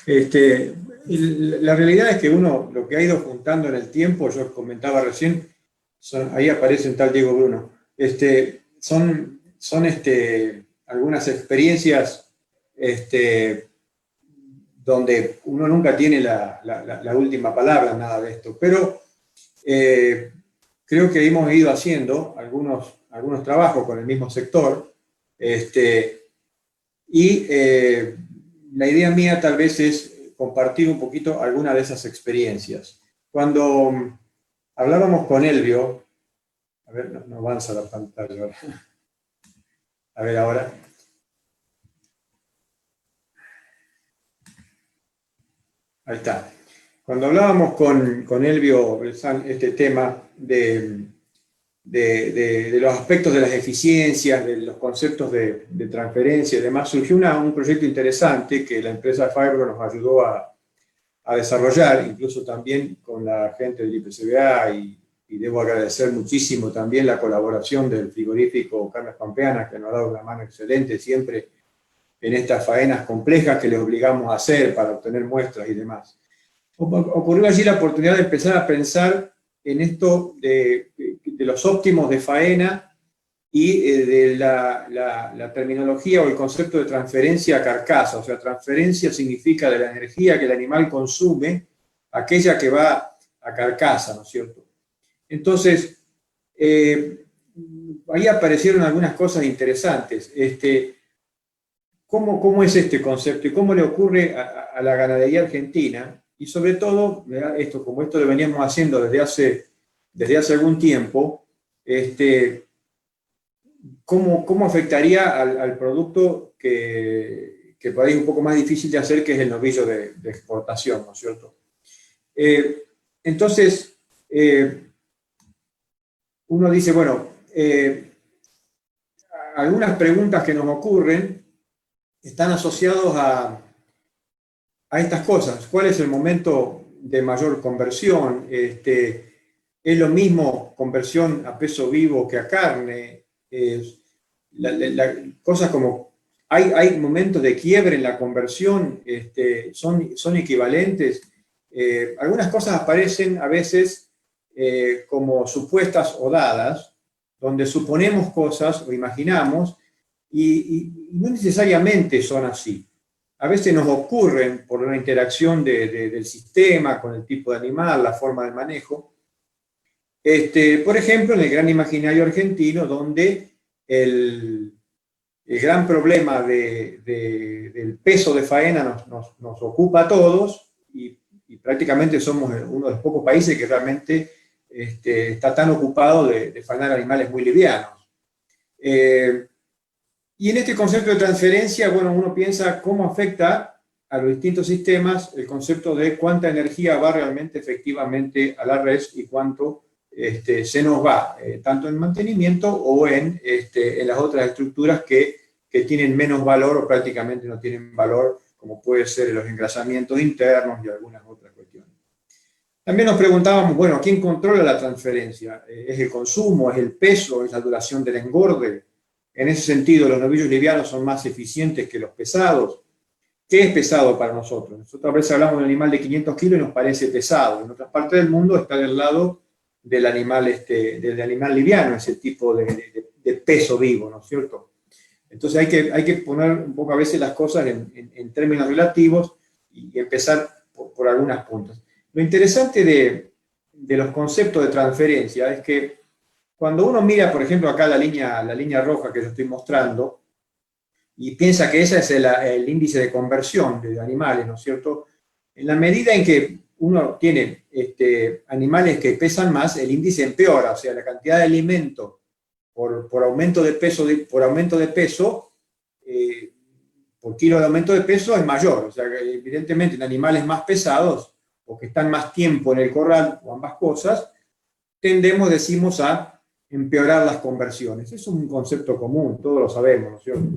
Y la realidad es que uno, lo que ha ido juntando en el tiempo, yo comentaba recién, ahí aparece un tal Diego Bruno, son algunas experiencias donde uno nunca tiene la última palabra en nada de esto, pero creo que hemos ido haciendo algunos trabajos con el mismo sector, y la idea mía tal vez es compartir un poquito alguna de esas experiencias. Cuando hablábamos con Elvio, a ver, no avanza la pantalla ahora. A ver ahora. Ahí está. Cuando hablábamos con Elvio Belzán, este tema de los aspectos de las eficiencias, de los conceptos de transferencia y demás, surgió un proyecto interesante que la empresa Fibro nos ayudó a desarrollar, incluso también con la gente del IPCBA, y debo agradecer muchísimo también la colaboración del frigorífico Carlos Pampeana, que nos ha dado una mano excelente siempre en estas faenas complejas que les obligamos a hacer para obtener muestras y demás. Ocurrió allí la oportunidad de empezar a pensar en esto de los óptimos de faena y de la terminología o el concepto de transferencia a carcasa. O sea, transferencia significa de la energía que el animal consume, aquella que va a carcasa, ¿no es cierto? Entonces, ahí aparecieron algunas cosas interesantes. ¿Cómo es este concepto y cómo le ocurre a la ganadería argentina? Y sobre todo, como esto lo veníamos haciendo desde hace algún tiempo, ¿cómo afectaría al producto que por ahí es un poco más difícil de hacer, que es el novillo de exportación, ¿no es cierto? Entonces, uno dice, bueno, algunas preguntas que nos ocurren están asociados a estas cosas. ¿Cuál es el momento de mayor conversión? ¿Es lo mismo conversión a peso vivo que a carne? Cosas como, ¿hay momentos de quiebre en la conversión? ¿Son equivalentes? Algunas cosas aparecen a veces como supuestas o dadas, donde suponemos cosas o imaginamos, y no necesariamente son así. A veces nos ocurren por una interacción del sistema con el tipo de animal, la forma de manejo. Por ejemplo, en el gran imaginario argentino, donde el gran problema del peso de faena nos ocupa a todos, y prácticamente somos uno de los pocos países que realmente está tan ocupado de faenar animales muy livianos. Y en este concepto de transferencia, bueno, uno piensa cómo afecta a los distintos sistemas el concepto de cuánta energía va realmente efectivamente a la red y cuánto se nos va, tanto en mantenimiento o en las otras estructuras que tienen menos valor o prácticamente no tienen valor, como puede ser los engrasamientos internos y algunas otras cuestiones. También nos preguntábamos, bueno, ¿quién controla la transferencia? ¿Es el consumo? ¿Es el peso? ¿Es la duración del engorde? En ese sentido, los novillos livianos son más eficientes que los pesados. ¿Qué es pesado para nosotros? Nosotros a veces hablamos de un animal de 500 kilos y nos parece pesado. En otras partes del mundo está del lado del animal liviano, ese tipo de peso vivo, ¿no es cierto? Entonces hay que poner un poco a veces las cosas en términos relativos y empezar por algunas puntas. Lo interesante de los conceptos de transferencia es que cuando uno mira, por ejemplo, acá la línea roja que yo estoy mostrando, y piensa que ese es el índice de conversión de animales, ¿no es cierto? En la medida en que uno tiene animales que pesan más, el índice empeora, o sea, la cantidad de alimento por aumento de peso, por kilo de aumento de peso es mayor. O sea, evidentemente en animales más pesados o que están más tiempo en el corral, o ambas cosas, decimos a empeorar las conversiones. Es un concepto común, todos lo sabemos, ¿no es cierto?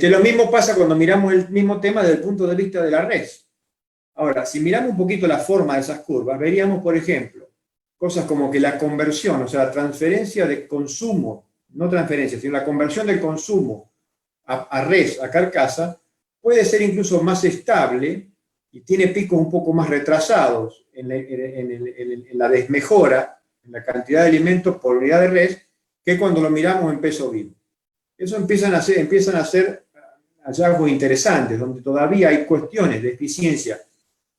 Lo mismo pasa cuando miramos el mismo tema desde el punto de vista de la res. Ahora, si miramos un poquito la forma de esas curvas, veríamos, por ejemplo, cosas como que la conversión, o sea, la transferencia de consumo, no transferencia, sino la conversión del consumo a res, a carcasa, puede ser incluso más estable y tiene picos un poco más retrasados en la desmejora, en la cantidad de alimentos por unidad de res, que cuando lo miramos en peso vivo. Eso empiezan a ser hallazgos interesantes, donde todavía hay cuestiones de eficiencia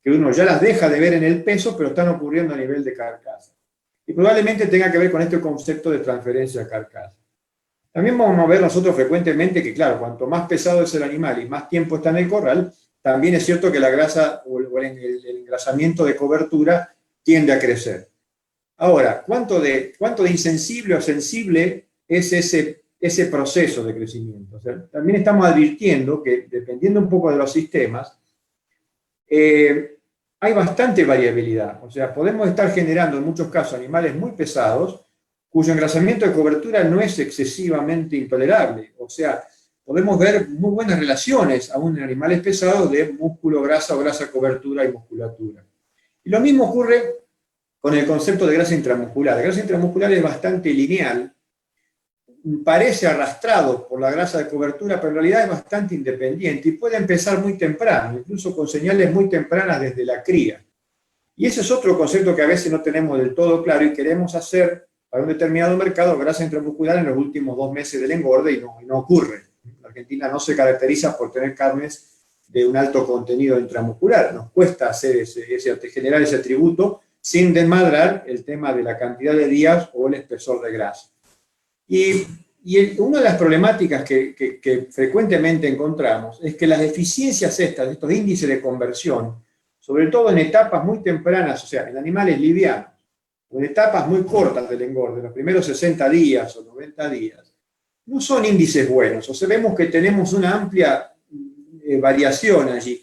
que uno ya las deja de ver en el peso, pero están ocurriendo a nivel de carcasa. Y probablemente tenga que ver con este concepto de transferencia a carcasa. También vamos a ver nosotros frecuentemente que, claro, cuanto más pesado es el animal y más tiempo está en el corral, también es cierto que la grasa o el engrasamiento de cobertura tiende a crecer. Ahora, ¿cuánto de insensible o sensible es ese proceso de crecimiento? O sea, también estamos advirtiendo que, dependiendo un poco de los sistemas, hay bastante variabilidad. O sea, podemos estar generando en muchos casos animales muy pesados cuyo engrasamiento de cobertura no es excesivamente intolerable. O sea, podemos ver muy buenas relaciones aún en animales pesados de músculo, grasa o grasa, cobertura y musculatura. Y lo mismo ocurre con el concepto de grasa intramuscular. La grasa intramuscular es bastante lineal, parece arrastrado por la grasa de cobertura, pero en realidad es bastante independiente y puede empezar muy temprano, incluso con señales muy tempranas desde la cría. Y ese es otro concepto que a veces no tenemos del todo claro y queremos hacer para un determinado mercado grasa intramuscular en los últimos 2 meses del engorde y no ocurre. La Argentina no se caracteriza por tener carnes de un alto contenido intramuscular. Nos cuesta hacer generar ese atributo sin desmadrar el tema de la cantidad de días o el espesor de grasa. Y una de las problemáticas que frecuentemente encontramos es que las eficiencias estos índices de conversión, sobre todo en etapas muy tempranas, o sea, en animales livianos, o en etapas muy cortas del engorde, los primeros 60 días o 90 días, no son índices buenos. O sea, vemos que tenemos una amplia variación allí,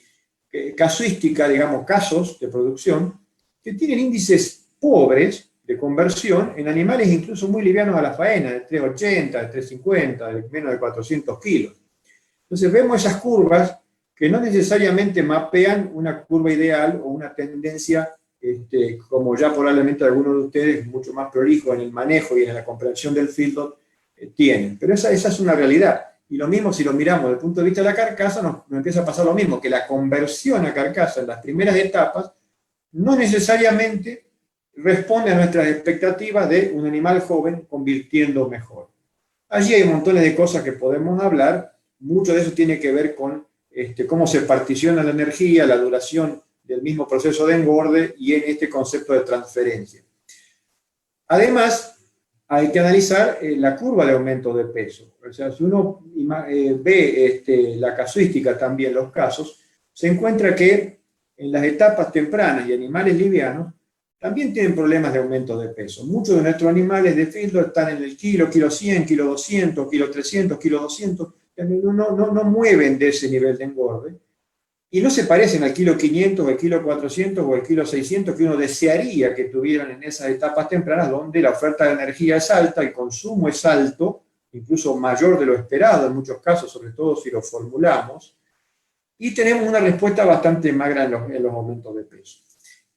casuística, digamos, casos de producción, que tienen índices pobres de conversión en animales incluso muy livianos a la faena, de 380, de 350, de menos de 400 kilos. Entonces vemos esas curvas que no necesariamente mapean una curva ideal o una tendencia, como ya probablemente algunos de ustedes, mucho más prolijo en el manejo y en la comprensión del feedlot, tienen. Pero esa es una realidad. Y lo mismo si lo miramos desde el punto de vista de la carcasa, nos empieza a pasar lo mismo, que la conversión a carcasa en las primeras etapas no necesariamente responde a nuestras expectativas de un animal joven convirtiendo mejor. Allí hay montones de cosas que podemos hablar, mucho de eso tiene que ver con cómo se particiona la energía, la duración del mismo proceso de engorde y en este concepto de transferencia. Además, hay que analizar la curva de aumento de peso. O sea, si uno ve la casuística también, los casos, se encuentra que en las etapas tempranas y animales livianos también tienen problemas de aumento de peso. Muchos de nuestros animales de feedlot están en el kilo 100, kilo 200, kilo 300, kilo 200, no mueven de ese nivel de engorde. Y no se parecen al kilo 500, al kilo 400 o al kilo 600 que uno desearía que tuvieran en esas etapas tempranas donde la oferta de energía es alta, el consumo es alto, incluso mayor de lo esperado en muchos casos, sobre todo si lo formulamos, y tenemos una respuesta bastante magra en los aumentos de peso.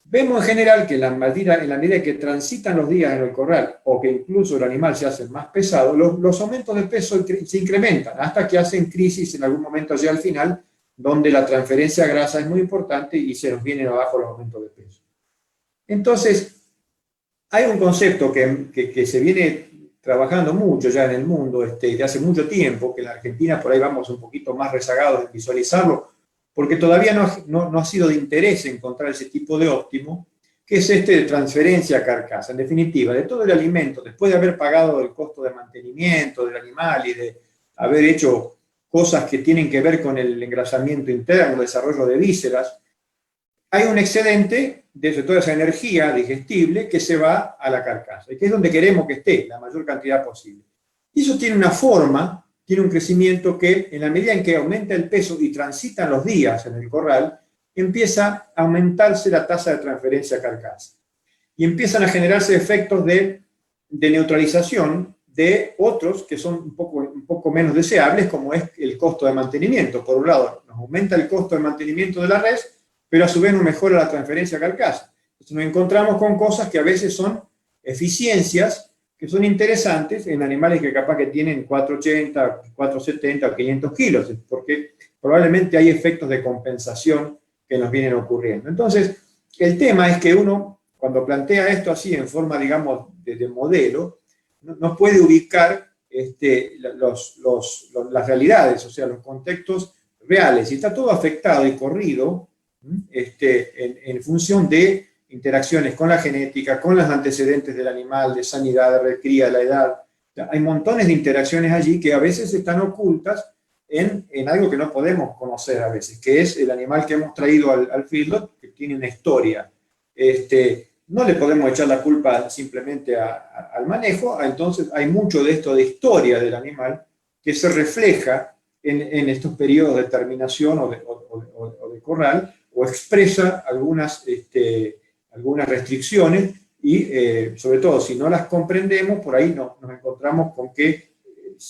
Vemos en general que en la medida que transitan los días en el corral o que incluso el animal se hace más pesado, los aumentos de peso se incrementan hasta que hacen crisis en algún momento allá al final, donde la transferencia a grasa es muy importante y se nos vienen abajo los aumentos de peso. Entonces, hay un concepto que se viene trabajando mucho ya en el mundo de hace mucho tiempo, que en la Argentina por ahí vamos un poquito más rezagados en visualizarlo, porque todavía no ha sido de interés encontrar ese tipo de óptimo, que es de transferencia a carcasa. En definitiva, de todo el alimento, después de haber pagado el costo de mantenimiento del animal y de haber hecho cosas que tienen que ver con el engrasamiento interno, el desarrollo de vísceras, hay un excedente de toda esa energía digestible que se va a la carcasa, y que es donde queremos que esté, la mayor cantidad posible. Y eso tiene una forma, tiene un crecimiento que, en la medida en que aumenta el peso y transitan los días en el corral, empieza a aumentarse la tasa de transferencia a carcasa. Y empiezan a generarse efectos de neutralización de otros que son un poco menos deseables, como es el costo de mantenimiento. Por un lado, nos aumenta el costo de mantenimiento de la res, pero a su vez no mejora la transferencia a carcasa. Entonces nos encontramos con cosas que a veces son eficiencias que son interesantes en animales que capaz que tienen 480, 470 o 500 kilos, porque probablemente hay efectos de compensación que nos vienen ocurriendo. Entonces, el tema es que uno, cuando plantea esto así en forma, digamos, de modelo, no puede ubicar las realidades, o sea, los contextos reales, y está todo afectado y corrido en función de interacciones con la genética, con los antecedentes del animal, de sanidad, de recría, de la edad. Hay montones de interacciones allí que a veces están ocultas en algo que no podemos conocer a veces, que es el animal que hemos traído al feedlot, que tiene una historia. No le podemos echar la culpa simplemente al manejo, entonces hay mucho de esto de historia del animal que se refleja en estos periodos de terminación o de corral, o expresa algunas restricciones, y sobre todo si no las comprendemos, por ahí nos encontramos con que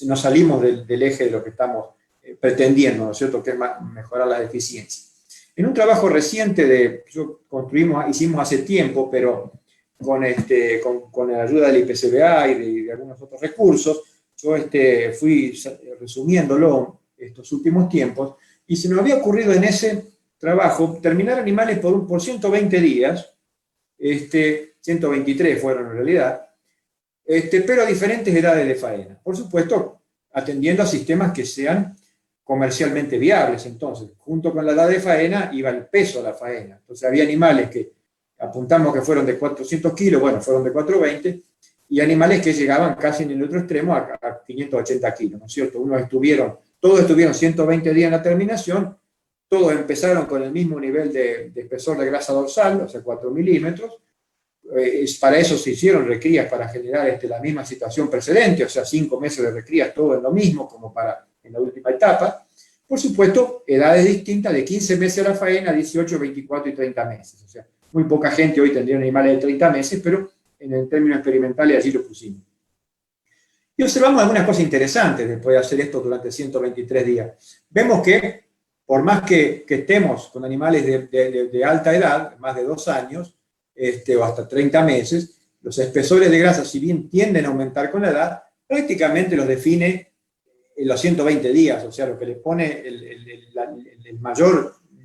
nos salimos del eje de lo que estamos pretendiendo, ¿no es cierto?, que es mejorar la eficiencia. En un trabajo reciente hicimos hace tiempo, pero con la ayuda del IPCBA y de algunos otros recursos, yo fui resumiéndolo estos últimos tiempos, y se me había ocurrido en ese trabajo terminar animales por 120 días, 123 fueron en realidad, pero a diferentes edades de faena. Por supuesto, atendiendo a sistemas que sean comercialmente viables. Entonces, junto con la edad de faena iba el peso de la faena. Entonces había animales que apuntamos que fueron de 400 kilos, bueno, fueron de 420, y animales que llegaban casi en el otro extremo a 580 kilos, ¿no es cierto? Todos estuvieron 120 días en la terminación, todos empezaron con el mismo nivel de espesor de grasa dorsal, o sea, 4 milímetros. Para eso se hicieron recrías para generar la misma situación precedente, o sea, 5 meses de recrías, todo en lo mismo, como en la última etapa. Por supuesto, edades distintas, de 15 meses a la faena, 18, 24 y 30 meses. O sea, muy poca gente hoy tendría animales de 30 meses, pero en el término experimental allí lo pusimos. Y observamos algunas cosas interesantes después de hacer esto durante 123 días. Vemos que, por más que estemos con animales de alta edad, más de 2 años, o hasta 30 meses, los espesores de grasa, si bien tienden a aumentar con la edad, prácticamente los define en los 120 días, o sea, lo que le pone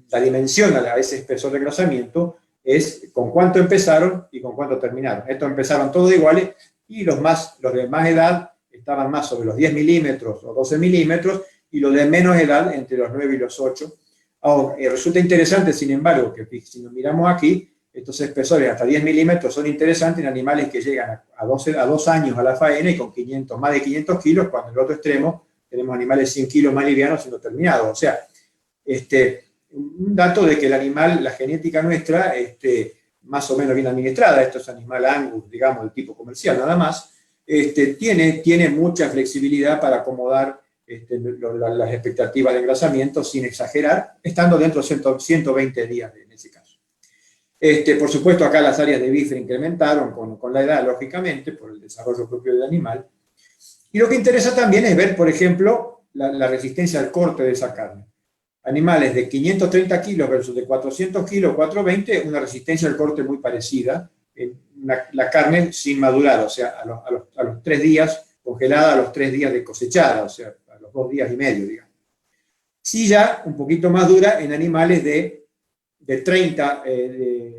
la dimensión a ese espesor de engrosamiento es con cuánto empezaron y con cuánto terminaron. Estos empezaron todos iguales, y los de más edad estaban más sobre los 10 milímetros o 12 milímetros, y los de menos edad entre los 9 y los 8. Ahora, resulta interesante, sin embargo, que si nos miramos aquí, estos espesores hasta 10 milímetros son interesantes en animales que llegan a 2 años a la faena y con más de 500 kilos, cuando en el otro extremo tenemos animales 100 kilos más livianos siendo terminados. O sea, un dato de que el animal, la genética nuestra, más o menos bien administrada, esto es animal Angus, digamos, de tipo comercial nada más, tiene mucha flexibilidad para acomodar las expectativas de engrasamiento sin exagerar, estando dentro de 120 días en ese caso. Por supuesto, acá las áreas de bífera incrementaron con la edad, lógicamente, por el desarrollo propio del animal. Y lo que interesa también es ver, por ejemplo, la resistencia al corte de esa carne. Animales de 530 kilos versus de 400 kilos, 420, una resistencia al corte muy parecida. La carne sin madurar, o sea, a los 3 días, congelada a los 3 días de cosechada, o sea, a los 2 días y medio, digamos. Sí, ya un poquito más dura en animales de 30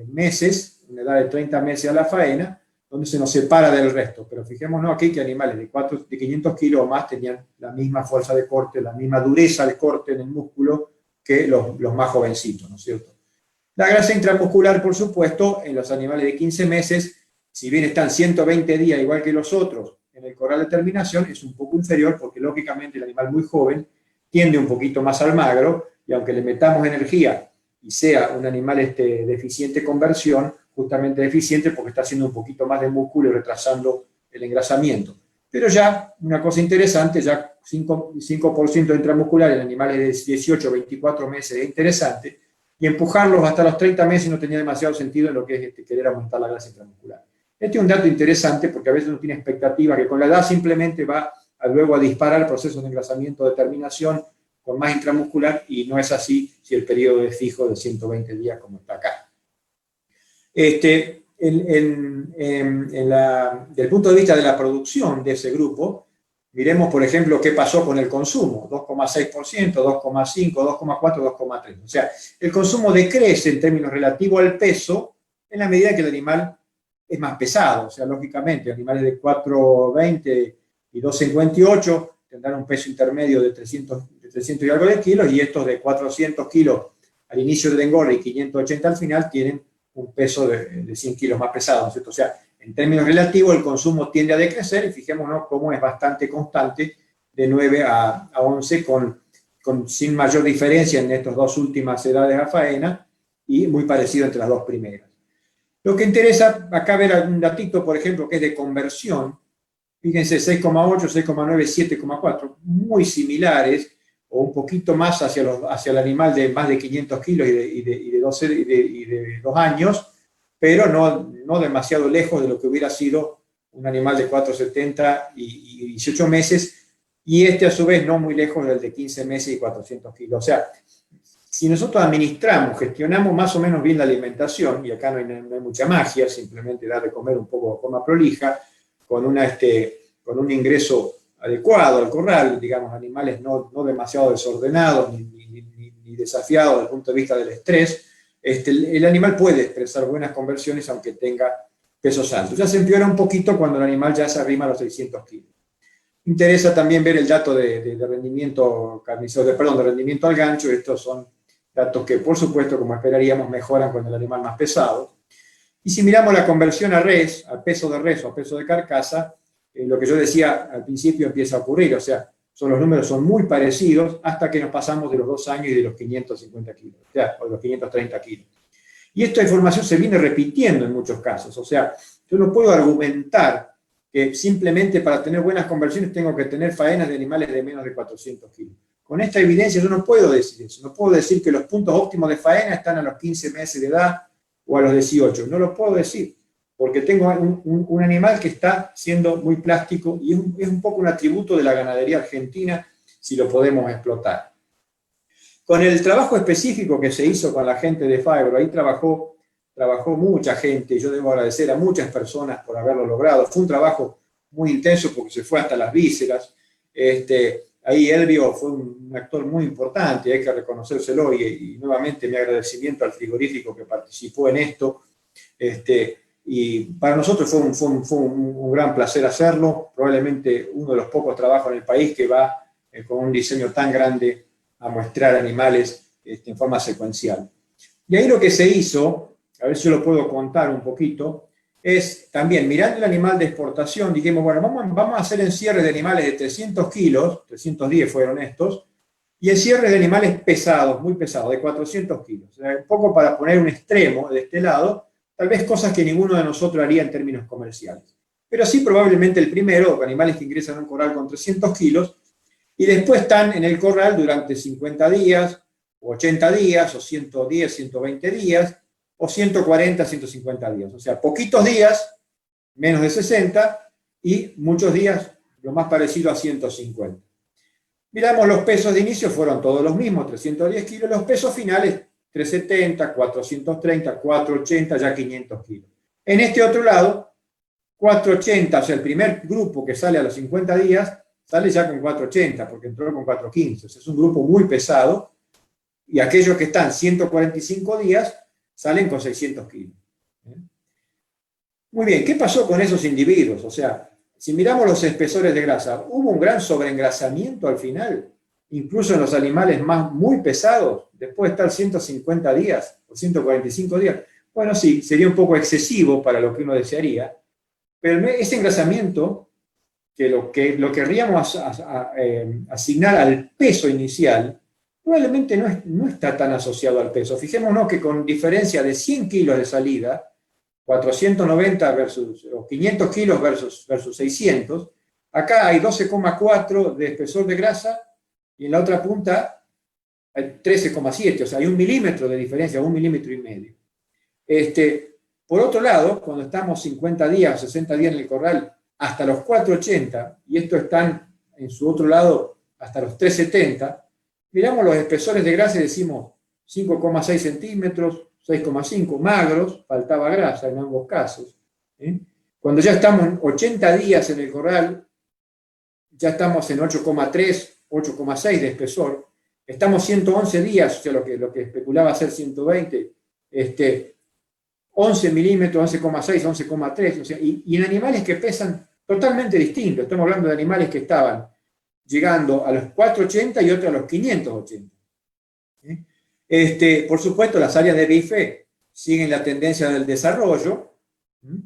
meses, una edad de 30 meses a la faena, donde se nos separa del resto. Pero fijémonos aquí que animales de 500 kilos o más tenían la misma fuerza de corte, la misma dureza de corte en el músculo que los más jovencitos, ¿no es cierto? La grasa intramuscular, por supuesto, en los animales de 15 meses, si bien están 120 días igual que los otros en el corral de terminación, es un poco inferior porque lógicamente el animal muy joven tiende un poquito más al magro, y aunque le metamos energía y sea un animal de eficiente conversión, justamente deficiente porque está haciendo un poquito más de músculo y retrasando el engrasamiento. Pero ya, una cosa interesante, ya 5% intramuscular en animales de 18 o 24 meses es interesante, y empujarlos hasta los 30 meses no tenía demasiado sentido en lo que es querer aumentar la grasa intramuscular. Este es un dato interesante porque a veces uno tiene expectativa que con la edad simplemente va luego a disparar el proceso de engrasamiento de terminación con más intramuscular, y no es así si el periodo es fijo de 120 días como está acá. Del punto de vista de la producción de ese grupo, Miremos, por ejemplo, qué pasó con el consumo, 2,6%, 2,5%, 2,4%, 2,3%. O sea, el consumo decrece en términos relativos al peso en la medida que el animal es más pesado. O sea, lógicamente, animales de 4,20 y 2,58 tendrán un peso intermedio de 300 y algo de kilos, y estos de 400 kilos al inicio del engorde y 580 al final tienen un peso de 100 kilos más pesado, ¿no es cierto? O sea, en términos relativos, el consumo tiende a decrecer, y fijémonos cómo es bastante constante de 9 a 11, sin mayor diferencia en estas dos últimas edades a faena, y muy parecido entre las dos primeras. Lo que interesa acá ver algún datito, por ejemplo, que es de conversión. Fíjense, 6,8, 6,9, 7,4, muy similares, o un poquito más hacia el animal de más de 500 kilos y de 2 años, pero no demasiado lejos de lo que hubiera sido un animal de 4,70 y 18 meses, y a su vez no muy lejos del de 15 meses y 400 kilos. O sea, si nosotros administramos, gestionamos más o menos bien la alimentación, y acá no hay mucha magia, simplemente dar de comer un poco de forma prolija, con un ingreso adecuado al corral, digamos, animales no demasiado desordenados ni desafiados desde el punto de vista del estrés, el animal puede expresar buenas conversiones aunque tenga pesos altos. Ya se empeora un poquito cuando el animal ya se arrima a los 600 kilos. Interesa también ver el dato de rendimiento carnicero, de rendimiento al gancho. Estos son datos que, por supuesto, como esperaríamos, mejoran con el animal más pesado. Y si miramos la conversión a res, a peso de res o a peso de carcasa, lo que yo decía al principio empieza a ocurrir. O sea, los números son muy parecidos hasta que nos pasamos de los 2 años y de los 550 kilos, o sea, o de los 530 kilos. Y esta información se viene repitiendo en muchos casos. O sea, yo no puedo argumentar que simplemente para tener buenas conversiones tengo que tener faenas de animales de menos de 400 kilos. Con esta evidencia yo no puedo decir eso. No puedo decir que los puntos óptimos de faena están a los 15 meses de edad o a los 18. No lo puedo decir, porque tengo un animal que está siendo muy plástico, y es un poco un atributo de la ganadería argentina si lo podemos explotar. Con el trabajo específico que se hizo con la gente de Fagro, ahí trabajó mucha gente. Yo debo agradecer a muchas personas por haberlo logrado. Fue un trabajo muy intenso porque se fue hasta las vísceras. Ahí Elvio fue un actor muy importante, hay que reconocérselo, y nuevamente mi agradecimiento al frigorífico que participó en esto. Y para nosotros fue un gran placer hacerlo, probablemente uno de los pocos trabajos en el país que va con un diseño tan grande a muestrar animales en forma secuencial. Y ahí lo que se hizo, a ver si yo lo puedo contar un poquito, es también, mirando el animal de exportación, dijimos, bueno, vamos a hacer encierres de animales de 300 kilos, 310 fueron estos, y encierres de animales pesados, muy pesados, de 400 kilos. O sea, un poco para poner un extremo de este lado, tal vez cosas que ninguno de nosotros haría en términos comerciales. Pero sí, probablemente el primero, animales que ingresan a un corral con 300 kilos, y después están en el corral durante 50 días, o 80 días, o 110, 120 días, o 140, 150 días. O sea, poquitos días, menos de 60, y muchos días, lo más parecido a 150. Miramos los pesos de inicio, fueron todos los mismos, 310 kilos, los pesos finales, 370, 430, 480, ya 500 kilos. En este otro lado, 480, o sea, el primer grupo que sale a los 50 días, sale ya con 480, porque entró con 415. O sea, es un grupo muy pesado, y aquellos que están 145 días salen con 600 kilos. Muy bien, ¿qué pasó con esos individuos? O sea, si miramos los espesores de grasa, ¿hubo un gran sobreengrasamiento al final? Incluso en los animales muy pesados, después de estar 150 días o 145 días. Bueno, sí, sería un poco excesivo para lo que uno desearía, pero ese engrasamiento, que lo querríamos asignar al peso inicial, probablemente no está tan asociado al peso. Fijémonos que con diferencia de 100 kilos de salida, 490 versus, o 500 kilos versus 600, acá hay 12,4 de espesor de grasa, y en la otra punta hay 13,7, o sea, hay 1 milímetro de diferencia, 1,5 milímetros. Por otro lado, cuando estamos 50 días o 60 días en el corral, hasta los 480, y estos están en su otro lado hasta los 370, miramos los espesores de grasa y decimos 5,6 centímetros, 6,5, magros, faltaba grasa en ambos casos. Cuando ya estamos en 80 días en el corral, ya estamos en 8,3, 8,6 de espesor. Estamos 111 días, o sea, lo que especulaba ser 120, 11 milímetros, 11,6, 11,3, o sea, y en animales que pesan totalmente distintos. Estamos hablando de animales que estaban llegando a los 480 y otros a los 580. Por supuesto, las áreas de bife siguen la tendencia del desarrollo,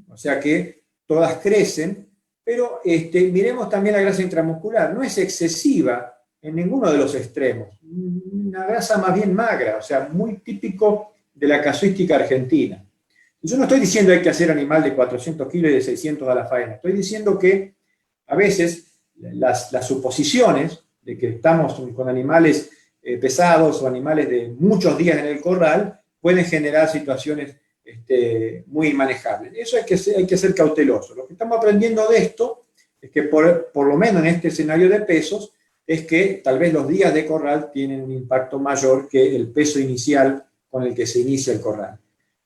o sea que todas crecen, pero miremos también la grasa intramuscular. No es excesiva en ninguno de los extremos, una grasa más bien magra, o sea, muy típico de la casuística argentina. Yo no estoy diciendo que hay que hacer animal de 400 kilos y de 600 a la faena, estoy diciendo que a veces las suposiciones de que estamos con animales pesados o animales de muchos días en el corral pueden generar situaciones muy manejables. Eso hay que ser cauteloso. Lo que estamos aprendiendo de esto es que por lo menos en este escenario de pesos es que tal vez los días de corral tienen un impacto mayor que el peso inicial con el que se inicia el corral.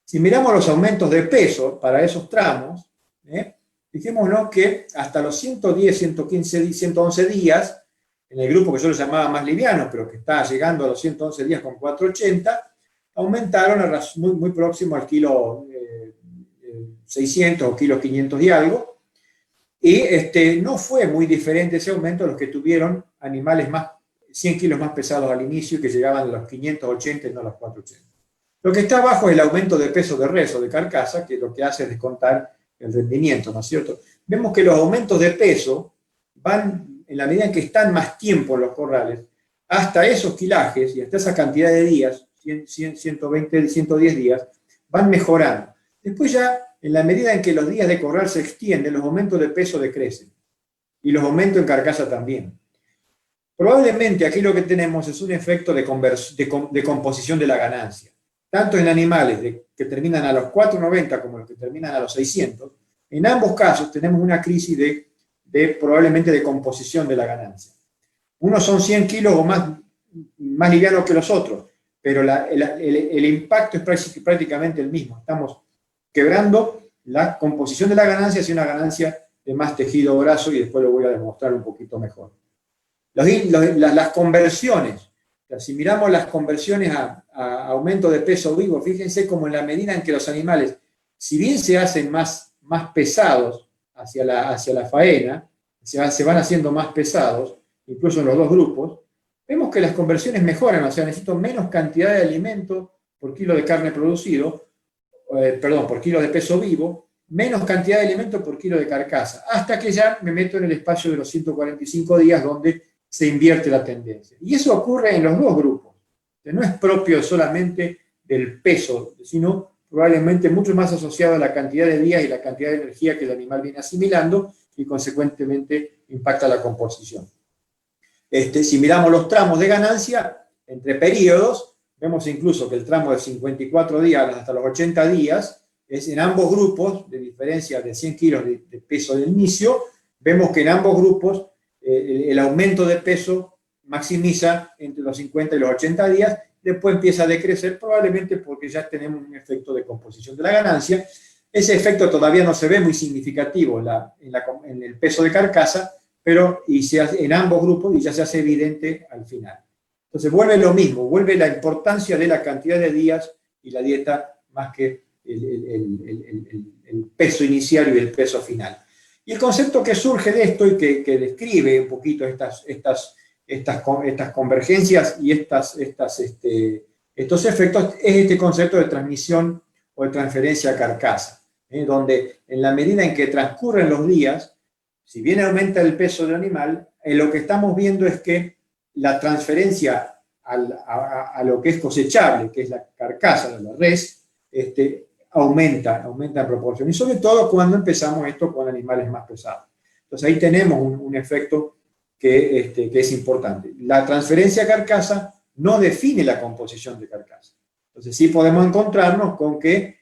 Si miramos los aumentos de peso para esos tramos, fijémonos que hasta los 110, 115, 111 días, en el grupo que yo lo llamaba más liviano, pero que está llegando a los 111 días con 480, aumentaron muy, muy próximo al kilo 600 o kilo 500 y algo, y no fue muy diferente ese aumento a los que tuvieron animales 100 kilos más pesados al inicio, que llegaban a los 580 y no a los 480. Lo que está abajo es el aumento de peso de res o de carcasa, que lo que hace es descontar el rendimiento, ¿no es cierto? Vemos que los aumentos de peso van, en la medida en que están más tiempo en los corrales, hasta esos kilajes y hasta esa cantidad de días, 100, 120, 110 días, van mejorando. Después ya, en la medida en que los días de corral se extienden, los aumentos de peso decrecen. Y los aumentos en carcasa también. Probablemente aquí lo que tenemos es un efecto de composición de la ganancia. Tanto en animales que terminan a los 490 como los que terminan a los 600, en ambos casos tenemos una crisis probablemente de composición de la ganancia. Unos son 100 kilos o más livianos que los otros, pero el impacto es prácticamente el mismo. Estamos quebrando la composición de la ganancia hacia una ganancia de más tejido graso, y después lo voy a demostrar un poquito mejor. Las conversiones, o sea, si miramos las conversiones a aumento de peso vivo, fíjense como en la medida en que los animales, si bien se hacen más pesados hacia la faena, se van haciendo más pesados, incluso en los dos grupos, vemos que las conversiones mejoran, o sea, necesito menos cantidad de alimento por kilo de carne producido, por kilo de peso vivo, menos cantidad de alimento por kilo de carcasa, hasta que ya me meto en el espacio de los 145 días donde se invierte la tendencia. Y eso ocurre en los dos grupos. No es propio solamente del peso, sino probablemente mucho más asociado a la cantidad de días y la cantidad de energía que el animal viene asimilando, y consecuentemente impacta la composición. Si miramos los tramos de ganancia entre periodos, vemos incluso que el tramo de 54 días hasta los 80 días es en ambos grupos, de diferencia de 100 kilos de peso de inicio, vemos que en ambos grupos el aumento de peso maximiza entre los 50 y los 80 días, después empieza a decrecer, probablemente porque ya tenemos un efecto de composición de la ganancia. Ese efecto todavía no se ve muy significativo en el peso de carcasa, pero en ambos grupos, y ya se hace evidente al final. Entonces vuelve lo mismo, vuelve la importancia de la cantidad de días y la dieta más que el peso inicial y el peso final. Y el concepto que surge de esto y que describe un poquito estas convergencias y estos efectos es este concepto de transmisión o de transferencia a carcasa, donde en la medida en que transcurren los días, si bien aumenta el peso del animal, lo que estamos viendo es que la transferencia a lo que es cosechable, que es la carcasa de la res, aumenta en proporción, y sobre todo cuando empezamos esto con animales más pesados. Entonces ahí tenemos un efecto que es importante. La transferencia a carcasa no define la composición de carcasa. Entonces sí podemos encontrarnos con que,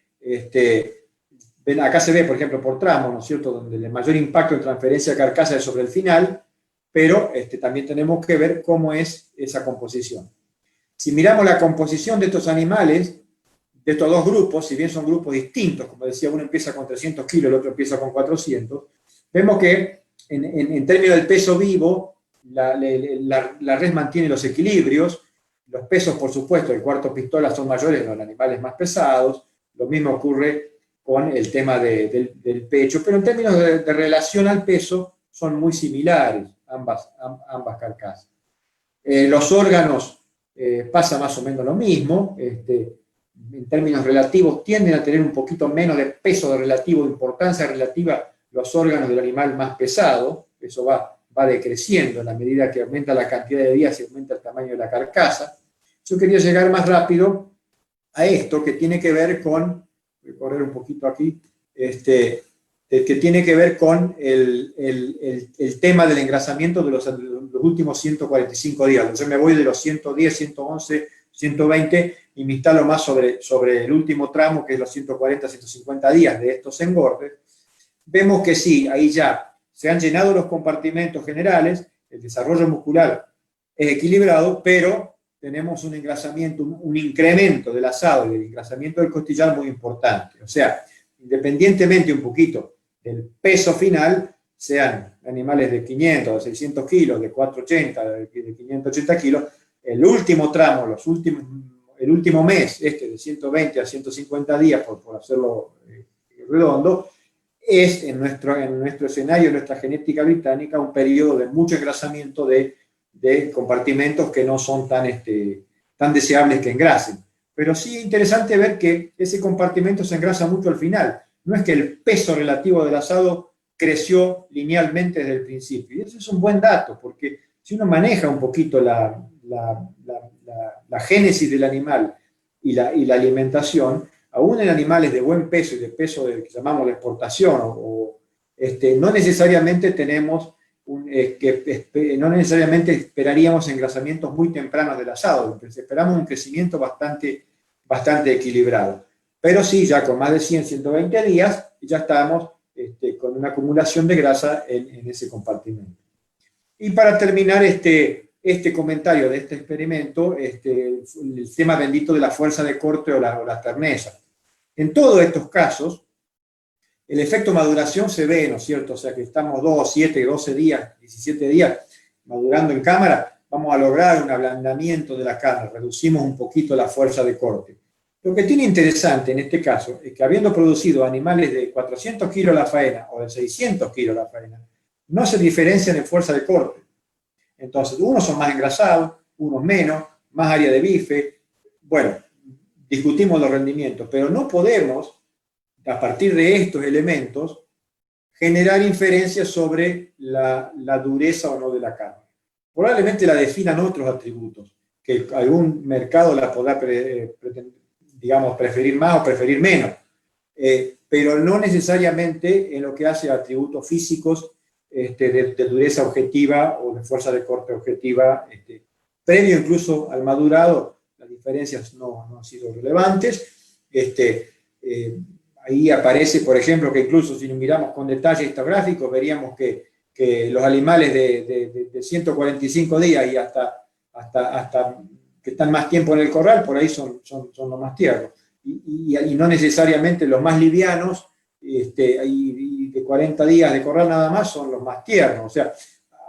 acá se ve, por ejemplo, por tramo, ¿no es cierto?, donde el mayor impacto en transferencia a carcasa es sobre el final, pero también tenemos que ver cómo es esa composición. Si miramos la composición de estos animales, de estos dos grupos, si bien son grupos distintos, como decía, uno empieza con 300 kilos, el otro empieza con 400, vemos que en términos del peso vivo, la res mantiene los equilibrios. Los pesos, por supuesto, del cuarto pistola son mayores en los animales más pesados. Lo mismo ocurre con el tema del pecho, pero en términos de relación al peso son muy similares ambas carcasas. Los órganos pasa más o menos lo mismo. En términos relativos tienden a tener un poquito menos de peso relativo, de importancia relativa los órganos del animal más pesado. Eso va decreciendo en la medida que aumenta la cantidad de días y aumenta el tamaño de la carcasa. Yo quería llegar más rápido a esto que tiene que ver con, voy a correr un poquito aquí, que tiene que ver con el tema del engrasamiento de los últimos 145 días. Entonces me voy de los 110, 111, 120 y me instalo más sobre el último tramo, que es los 140, 150 días de estos engordes. Vemos que sí, ahí ya se han llenado los compartimentos generales, el desarrollo muscular es equilibrado, pero tenemos un engrasamiento, un incremento del asado y del engrasamiento del costillar muy importante. O sea, independientemente un poquito del peso final, sean animales de 500, de 600 kilos, de 480, de 580 kilos, el último tramo, el último mes, de 120 a 150 días, por hacerlo redondo, es en nuestro escenario, en nuestra genética británica, un periodo de mucho engrasamiento de compartimentos que no son tan deseables que engrasen. Pero sí es interesante ver que ese compartimento se engrasa mucho al final. No es que el peso relativo del asado creció linealmente desde el principio. Y eso es un buen dato, porque si uno maneja un poquito la génesis del animal y la alimentación, aún en animales de buen peso y de peso que llamamos de exportación, no necesariamente tenemos no necesariamente esperaríamos engrasamientos muy tempranos del asado, esperamos un crecimiento bastante equilibrado. Pero sí, ya con más de 100, 120 días, ya estamos con una acumulación de grasa en ese compartimento. Y para terminar este comentario de este experimento, el tema bendito de la fuerza de corte o la terneza. En todos estos casos, el efecto maduración se ve, ¿no es cierto? O sea que estamos 2, 7, 12 días, 17 días madurando en cámara, vamos a lograr un ablandamiento de la carne, reducimos un poquito la fuerza de corte. Lo que tiene interesante en este caso es que habiendo producido animales de 400 kilos la faena o de 600 kilos la faena, no se diferencian en fuerza de corte. Entonces, unos son más engrasados, unos menos, más área de bife. Bueno, discutimos los rendimientos, pero no podemos, a partir de estos elementos, generar inferencias sobre la dureza o no de la carne. Probablemente la definan otros atributos, que algún mercado la podrá preferir más o preferir menos, pero no necesariamente en lo que hace a atributos físicos de dureza objetiva o de fuerza de corte objetiva, previo incluso al madurado, las diferencias no han sido relevantes. Ahí aparece, por ejemplo, que incluso si miramos con detalle estos gráficos, veríamos que los animales de 145 días y hasta que están más tiempo en el corral, por ahí son los más tiernos. Y no necesariamente los más livianos, y de 40 días de corral nada más, son los más tiernos. O sea,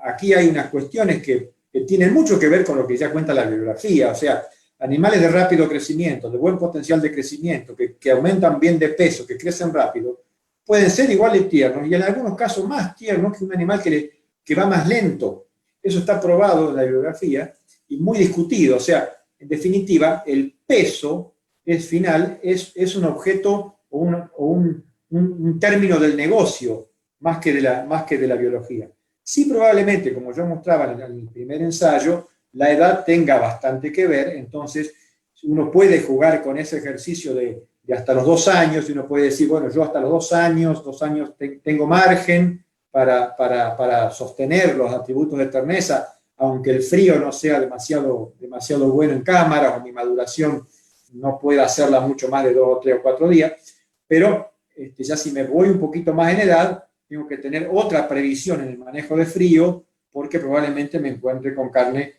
aquí hay unas cuestiones que tienen mucho que ver con lo que ya cuenta la bibliografía. O sea, animales de rápido crecimiento, de buen potencial de crecimiento, que aumentan bien de peso, que crecen rápido, pueden ser igual de tiernos y en algunos casos más tiernos que un animal que va más lento. Eso está probado en la bibliografía y muy discutido. O sea, en definitiva, el peso final es un objeto o un término del negocio más que de la biología. Sí, probablemente, como yo mostraba en el primer ensayo, la edad tenga bastante que ver. Entonces uno puede jugar con ese ejercicio de hasta los 2 años, y uno puede decir, bueno, yo hasta los 2 años tengo margen para sostener los atributos de terneza, aunque el frío no sea demasiado bueno en cámara, o mi maduración no pueda hacerla mucho más de 2 o 3 o 4 días, pero ya si me voy un poquito más en edad, tengo que tener otra previsión en el manejo de frío, porque probablemente me encuentre con carne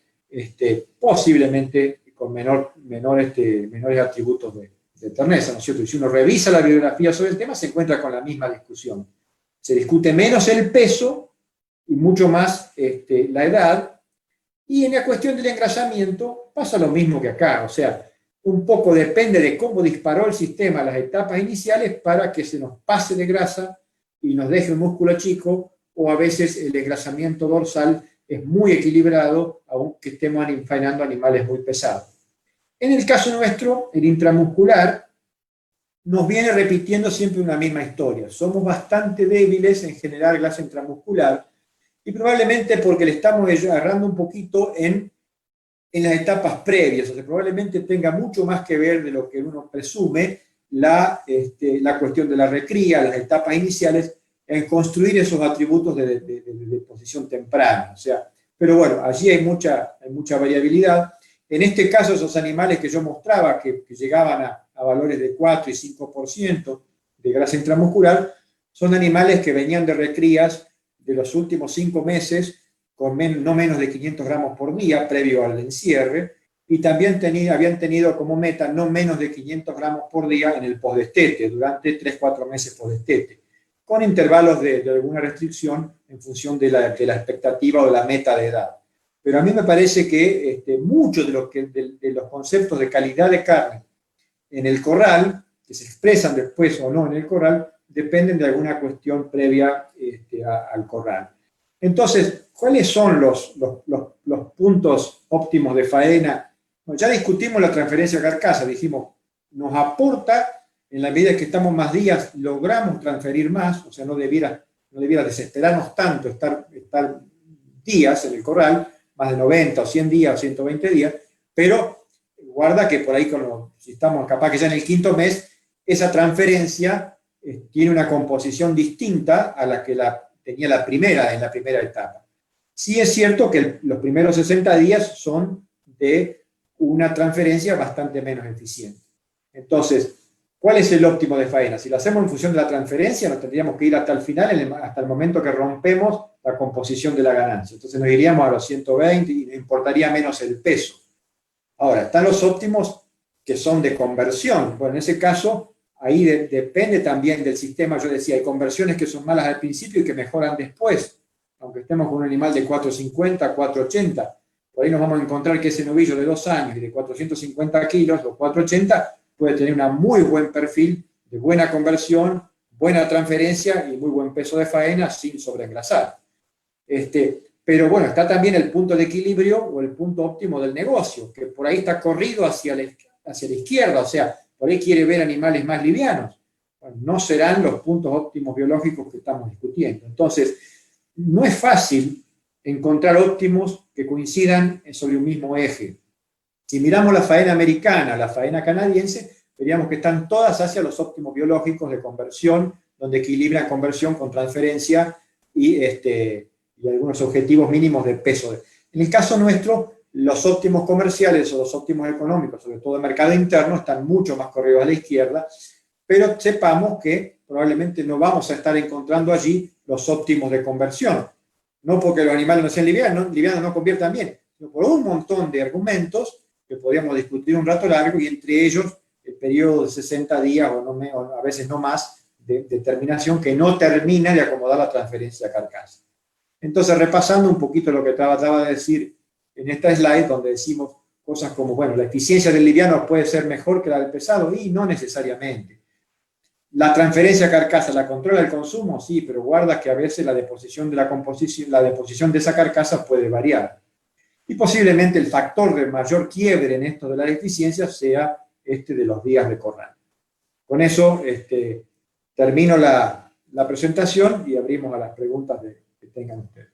posiblemente con menores atributos de terneza, ¿no es cierto? Y si uno revisa la bibliografía sobre el tema, se encuentra con la misma discusión. Se discute menos el peso y mucho más la edad. Y en la cuestión del engrasamiento pasa lo mismo que acá, o sea, un poco depende de cómo disparó el sistema las etapas iniciales para que se nos pase de grasa y nos deje un músculo chico, o a veces el engrasamiento dorsal es muy equilibrado, aunque estemos faenando animales muy pesados. En el caso nuestro, el intramuscular nos viene repitiendo siempre una misma historia. Somos bastante débiles en generar grasa intramuscular, y probablemente porque le estamos agarrando un poquito en las etapas previas, o sea, probablemente tenga mucho más que ver de lo que uno presume la cuestión de la recría, las etapas iniciales, en construir esos atributos de posición temprana. O sea, pero bueno, allí hay mucha variabilidad. En este caso, esos animales que yo mostraba, que llegaban a valores de 4 y 5% de grasa intramuscular, son animales que venían de recrías de los últimos 5 meses, con no menos de 500 gramos por día, previo al encierre, y también habían tenido como meta no menos de 500 gramos por día en el postdestete, durante 3-4 meses postdestete, con intervalos de alguna restricción en función de la expectativa o de la meta de edad. Pero a mí me parece que muchos de los conceptos de calidad de carne en el corral, que se expresan después o no en el corral, dependen de alguna cuestión previa al corral. Entonces, ¿cuáles son los puntos óptimos de faena? Bueno, ya discutimos la transferencia carcasa, dijimos, nos aporta, en la medida que estamos más días, logramos transferir más, o sea, no debiera desesperarnos tanto estar días en el corral, más de 90 o 100 días o 120 días, pero guarda que por ahí, si estamos capaz que ya en el 5.º mes, esa transferencia tiene una composición distinta a la que tenía en la primera etapa. Sí es cierto que los primeros 60 días son de una transferencia bastante menos eficiente. Entonces, ¿cuál es el óptimo de faena? Si lo hacemos en función de la transferencia, nos tendríamos que ir hasta el final, hasta el momento que rompemos la composición de la ganancia. Entonces nos iríamos a los 120 y nos importaría menos el peso. Ahora, están los óptimos que son de conversión. Bueno, en ese caso, ahí depende también del sistema. Yo decía, hay conversiones que son malas al principio y que mejoran después. Aunque estemos con un animal de 450, 480, por ahí nos vamos a encontrar que ese novillo de 2 años y de 450 kilos o 480 puede tener un muy buen perfil de buena conversión, buena transferencia y muy buen peso de faena sin sobreengrasar. Pero bueno, está también el punto de equilibrio o el punto óptimo del negocio, que por ahí está corrido hacia la izquierda, o sea, por ahí quiere ver animales más livianos. Bueno, no serán los puntos óptimos biológicos que estamos discutiendo. Entonces, no es fácil encontrar óptimos que coincidan sobre un mismo eje. Si miramos la faena americana, la faena canadiense, veríamos que están todas hacia los óptimos biológicos de conversión, donde equilibran conversión con transferencia y algunos objetivos mínimos de peso. En el caso nuestro, los óptimos comerciales o los óptimos económicos, sobre todo de mercado interno, están mucho más corridos a la izquierda, pero sepamos que probablemente no vamos a estar encontrando allí los óptimos de conversión. No porque los animales no sean livianos no conviertan bien, sino por un montón de argumentos que podríamos discutir un rato largo, y entre ellos el periodo de 60 días o a veces no más de terminación que no termina de acomodar la transferencia carcasa. Entonces, repasando un poquito lo que trataba de decir en esta slide, donde decimos cosas como, bueno, la eficiencia del liviano puede ser mejor que la del pesado, y no necesariamente. La transferencia carcasa, ¿la controla el consumo? Sí, pero guarda que a veces la deposición de esa carcasa puede variar. Y posiblemente el factor de mayor quiebre en esto de la eficiencia sea de los días de corral. Con eso termino la presentación y abrimos a las preguntas que tengan ustedes.